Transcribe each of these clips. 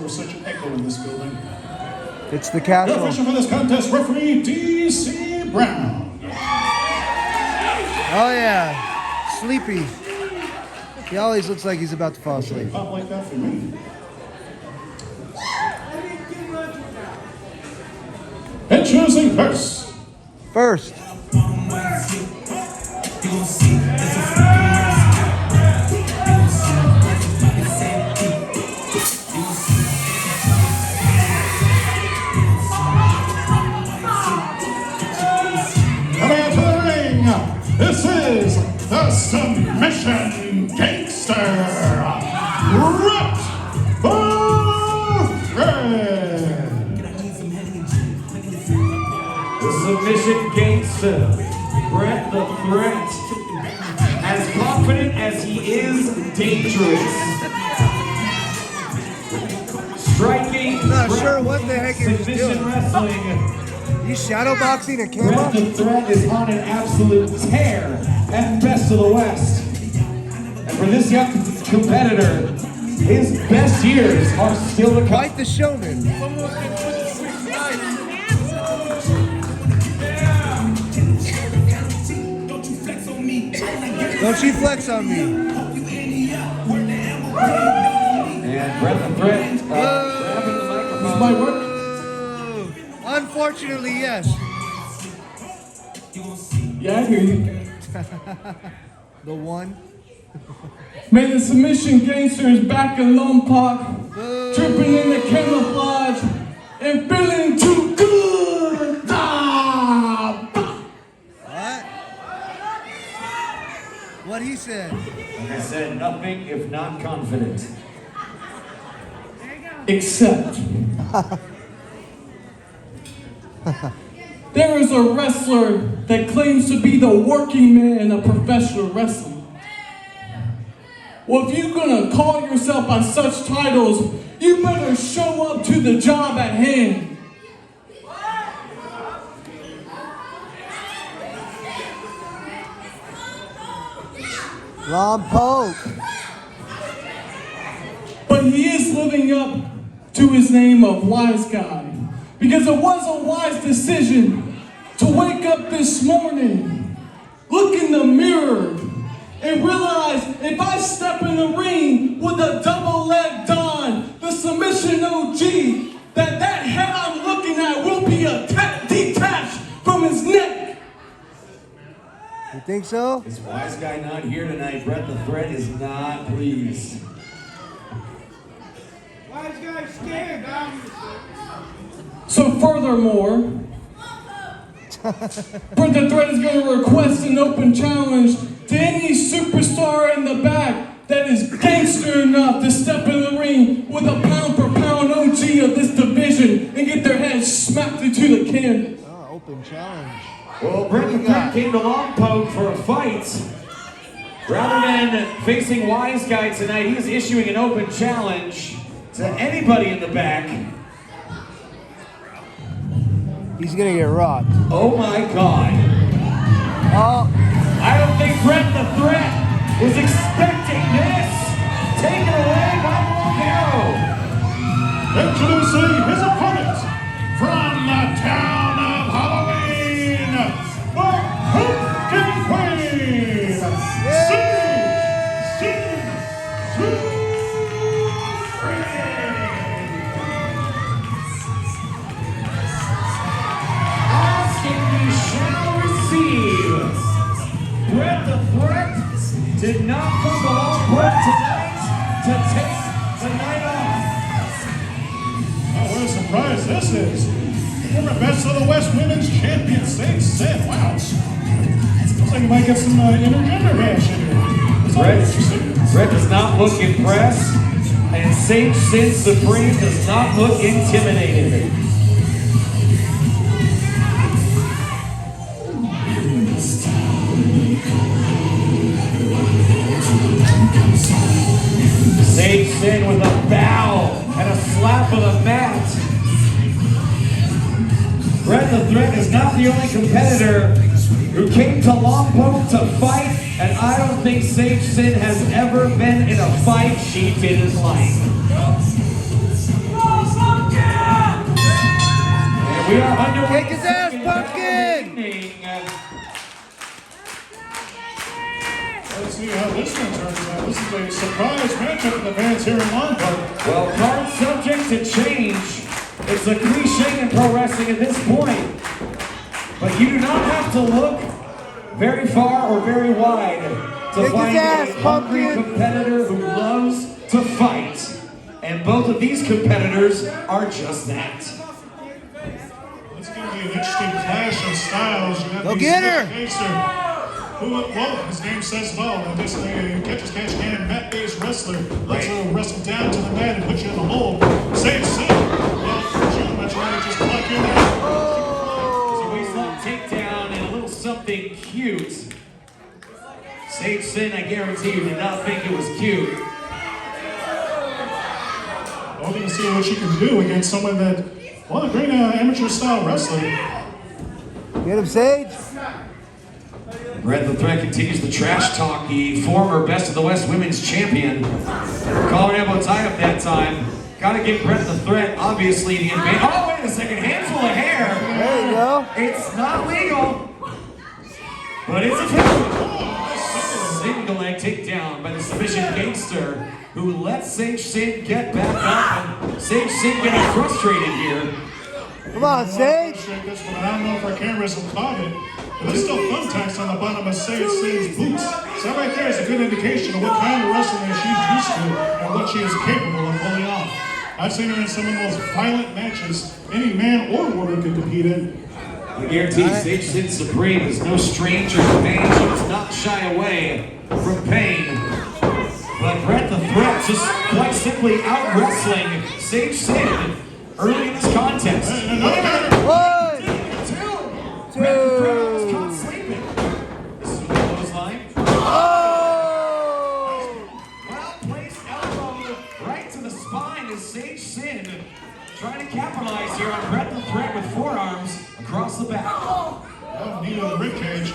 there's such an echo in this building. It's the castle. The official for this contest, referee D.C. Brown. Oh yeah, sleepy. He always looks like he's about to fall asleep. Pop like that for me. And choosing first. First. Coming out to the ring, this is the Submission Gangster, Bret the Threat. The Submission Gangster, Bret the Threat, as confident as he is dangerous. Striking, Not sure what the heck he was submission doing. wrestling. He's shadowboxing a Bret camera? the Threat is on an absolute tear at Best of the West. And for this young competitor, his best years are still to come. Quite the showman. Don't you flex on me. And Bret the Threat grabbing the microphone. This might work. Unfortunately, yes. Yeah, I hear you. The one. Man, the Submission Gangster is back in Lompoc, tripping in the camouflage and feeling too good. What? What he said. Like I said, nothing if not confident. Except there is a wrestler that claims to be the working man of professional wrestling. Well, if you're gonna call yourself by such titles, you better show up to the job at hand. Lompoc. But he is living up to his name of Wise Guy. Because it was a wise decision to wake up this morning, look in the mirror, and realize if I step in the ring with a double leg Don, the submission OG, that head I'm looking at will be detached from his neck. You think so? This Wise Guy not here tonight. Bret the Threat is not pleased. Wise guy scared, So furthermore, Bret the Threat is going to request an open challenge to any superstar in the back that is gangster enough to step in the ring with a pound-for-pound OG of this division and get their heads smacked into the canvas. Oh, open challenge. Well, Bret the Threat came to Lompoc for a fight. Rather than facing Wise Guy tonight, he is issuing an open challenge to anybody in the back. He's gonna get rocked. Oh my God. Oh, I don't think Bret the Threat was expecting this. Taken away by Lompoc. Introducing his opponent from the town of Halloween, the Pumpkin Queen, Asking you shall receive. Bret the Threat did not come to Lompoc tonight to take the night off. Oh, what a surprise this is. Former Best of the West Women's Champion, Sage Sin. Wow. Looks like you might get some intergender action here. It's all interesting. Bret does not look impressed, and Sage Sin Supreme does not look intimidated. Sage Sin with a bow and a slap of the mat. Bret the Threat is not the only competitor who came to Lompoc to fight, and I don't think Sage Sin has ever been in a fight she didn't like. We are underway. Kick his ass, Pumpkin! Let's see how this one turns out. This is a surprise matchup for the fans here in Lompoc. Well, card subject to change. It's a cliche in pro wrestling at this point. But you do not have to look very far or very wide to Kick find his ass, a hungry Pumpkin. competitor who loves to fight. And both of these competitors are just that. It's going to be an interesting clash of styles. You have Go these get her. gangster who, well, his name says it all. Basically, a catch-as-catch-can, mat-based wrestler. Let's wrestle down to the mat and put you in the hole. Same thing. Well, June, I'm trying to just pluck you in there. It's a waistlock takedown and a little something cute. Sage Sin, I guarantee you, did not think it was cute. We're going to see what she can do against someone that, well, a great amateur-style wrestler. Get him, Sage. Bret the Threat continues the trash talk. The former Best of the West Women's Champion. Collar and elbow tie-up that time. Gotta give Bret the Threat, obviously, the advantage. Oh, wait a second. Handful of hair. There you go. It's not legal, but it's effective. Single leg takedown by the submission gangster, who lets Sage Sin get back up. And Sage Sin getting frustrated here. Come on, Sage. This one, I don't know if our cameras will caught it, but there's still thumbtacks on the bottom of Sage Sin's boots. So that right there is a good indication of what kind of wrestling she's used to and what she is capable of pulling off. I've seen her in some of the most violent matches any man or woman could compete in. I guarantee Sage Sin Supreme is no stranger to pain. She does not shy away from pain. But Bret the Threat just quite simply out-wrestling Sage Sin early in this contest. One, Bret the Threat almost caught sleeping. This is a clothesline. oh! Well-placed elbow right to the spine as Sage Sin trying to capitalize here on Bret the Threat with forearms across the back. Oh, knee to the ribcage.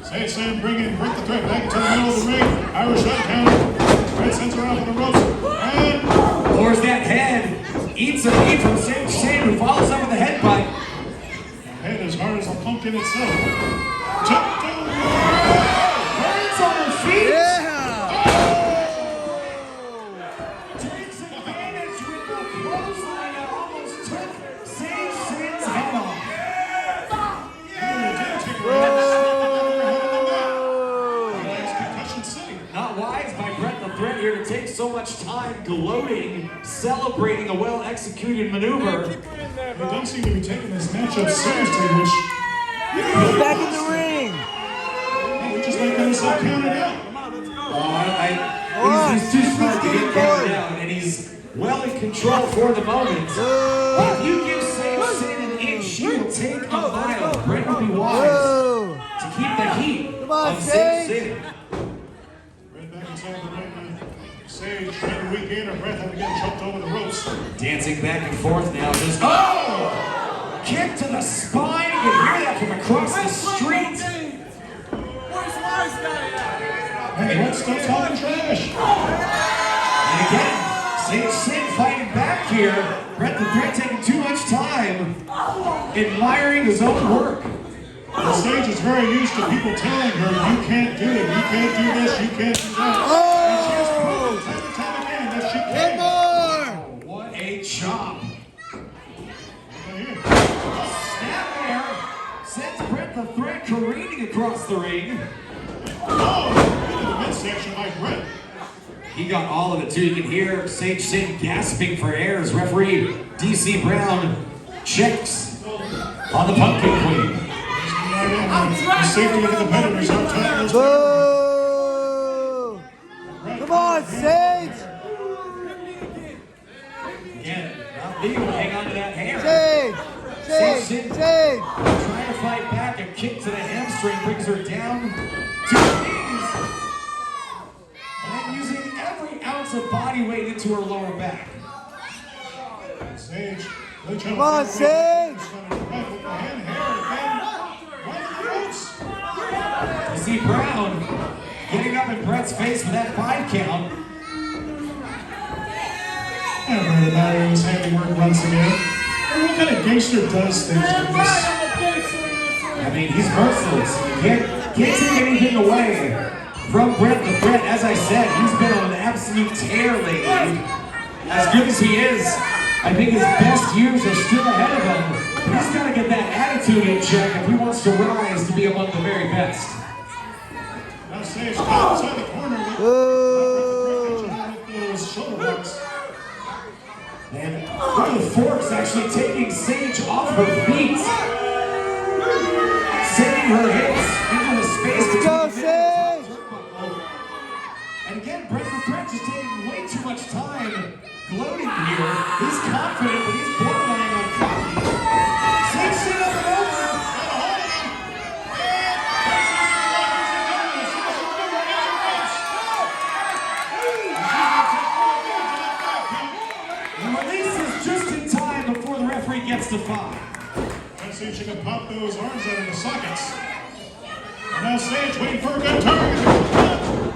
Sage Sin bringing Bret the Threat back into the middle of the ring. Irish shot count. Bret sends her out for the ropes. And lowers that head. Eats a knee from Sage Sin, who follows up with a headbutt. head as hard as a pumpkin itself. Hands on her feet. Yeah! Takes advantage with the clothesline that almost took Sage Sin's head off. Not wise by Bret the Threat here to take so much time gloating, celebrating a well-executed maneuver. They don't seem to be taking this matchup seriously, which... Get back in the ring! We just let himself count it out. He's too smart to get counted out, and he's well in control for the moment. If you give Sage Sin an inch, she will take a mile. Bret will be wise to keep the heat on Sage Sin. Right back inside the ring. Sage trying to regain her breath after getting choked over the ropes. Dancing back and forth now. Just kick to the spine. You can hear that from across the street. Hey, Bret's still talking trash. And again, Sage Sin fighting back here. Bret the Threat taking too much time, admiring his own work. The Sage is very used to people telling her, you can't do it, you can't do this, you can't do that. And she has proven time and time again that she can. One more! What a chop. Right here. Snap there sends Bret the Threat careening across the ring. Oh, into the midsection by Bret. He got all of it too. You can hear Sage Sin gasping for air as referee DC Brown checks on the Pumpkin Queen. The safety of the competitors out top. Boo! Come on, Sage! Again, not legal to hang on to that hair. Sage! Sage! Sage! Trying to fight back, a kick to the hamstring brings her down to her knees. And then using every ounce of body weight into her lower back. Sage. Come on, Sage! You see Brown getting up in Bret's face for that 5 count. And the battery was handiwork once again. What kind of gangster does things like this? I mean, he's merciless. Can't take anything away from Bret the Threat. As I said, he's been on an absolute tear lately. As good as he is, I think his best years are still ahead of him. But he's got to get that attitude in check if he wants to rise to be among the very best. Now Sage comes inside the corner with those shoulder blocks. And one of the forks actually taking Sage off her feet. Sending her hips into the space Let's go, Sage! And again, Bret the Threat just taking way too much time gloating here. He's confident, but he's borderline on cocky. Sage sit up and over. The release is just in time before the referee gets to 5. Let's see if she can pop those arms out of the sockets. And now Sage waiting for a good target.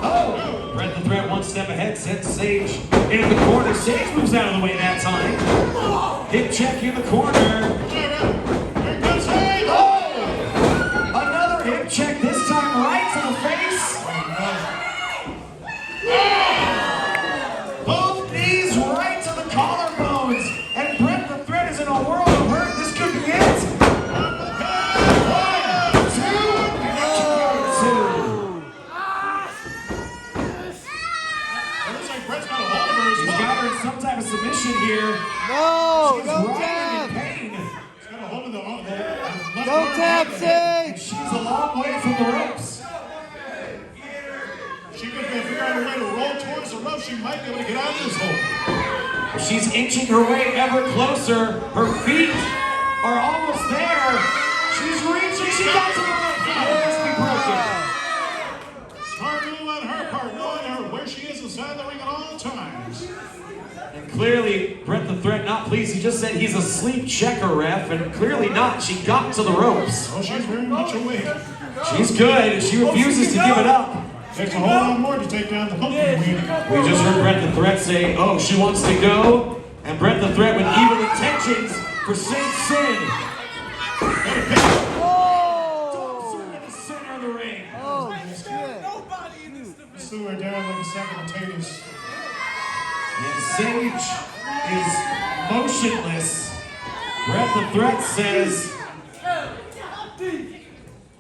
Oh! Bret the Threat 1 step ahead, sends Sage into the corner. Sage moves out of the way that time. Hip check in the corner. Here comes Sage. Oh! Another hip check, this time right to the face. Both knees right to the collarbones. And Bret the Threat is in a world of hurt. This could be it. 1, 2. Bret's got a hold of her as He's well. got her in some type of submission here. No, She's don't writhing tap! in pain. He's got a hold of the left Don't arm. tap, And Sage! she's a long way from the ropes. She could figure out a way to roll towards the rope. She might be able to get out of this hole. She's inching her way ever closer. Her feet are almost there. She's reaching. She got to the rope. It must be broken. Smart move on her part, knowing her where she is inside the ring at all times. And clearly, Bret the Threat not pleased. He just said he's a sleep checker ref, and clearly not. She got to the ropes. Oh, she's very much awake. She's good. She refuses to give it up. Takes a whole lot more to take down the pumpkin queen. We just heard Bret the Threat say, oh, she wants to go. And Bret the Threat with evil intentions for Saint Sin. Oh! In the center of the ring. Oh, shit. Just threw her down like a sack of potatoes. And Sage is motionless. Bret the Threat says,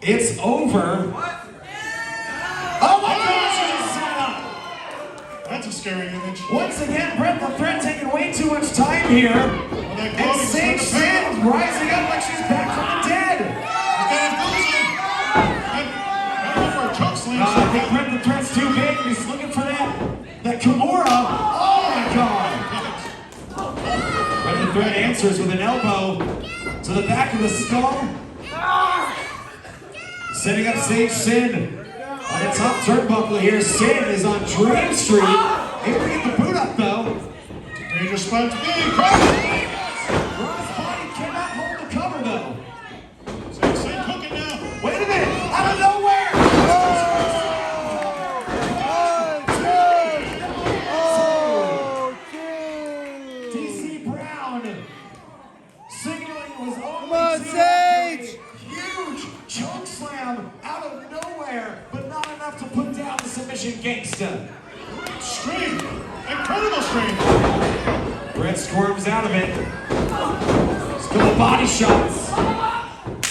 it's over. Oh my gosh, she just sat up. That's a scary image. Once again, Bret the Threat taking way too much time here. And Sage Sin rising up like she's back from the dead. I think Bret the Threat's too big. He's looking for that Kimura. Oh my God. Bret the Threat answers with an elbow to the back of the skull. Setting up Sage Sin. On the top turnbuckle here, Sin is on Dream Street. Able to get the boot up though. Dangerous spot to be. Ross body cannot hold the cover though. Same cooking now. Wait a minute, out of nowhere! DC Brown signaling it was only Come on, Sage! huge choke slam out of nowhere, but not enough to put down the submission gangsta. Strength. Incredible strength. Bret squirms out of it. Still body shots.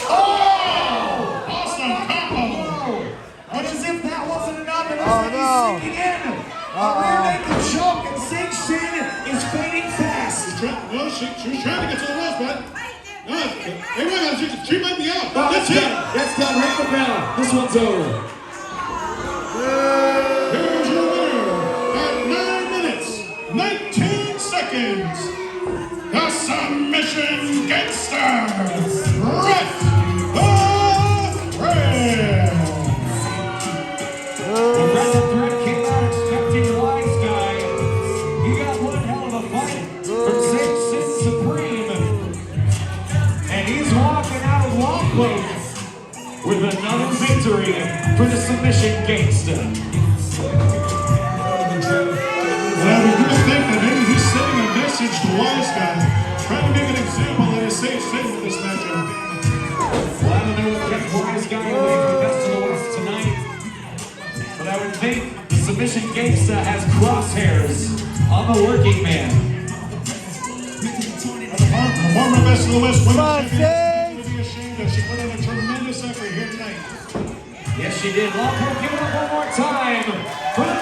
Oh! Awesome combo. And as if that wasn't enough, it looks Oh, like no. he's sinking in. A rear naked choke, and Sage Sin is fading fast. Well, she's trying to get to the ropes, but she might be out. Oh, That's it. That's done right the bell. This one's over. Here's your winner at 9 minutes, 19 seconds. The submission gangster, Bret the Threat. When Bret the Threat came out expecting a wise guy, he got one hell of a fight from Sage Sin Supreme. And he's walking out of Lompoc with another victory for the submission gangsta. Well, we would think that maybe he's sending a message to Wise Guy, trying to make an example of away from Best of the West tonight. But I would think the submission gangsta has crosshairs on the working man. The former Best of the West Come on, Women's Champion Sage. would be ashamed if she put in a tremendous effort here tonight. Yes, she did. Lompoc, give it up one more time for the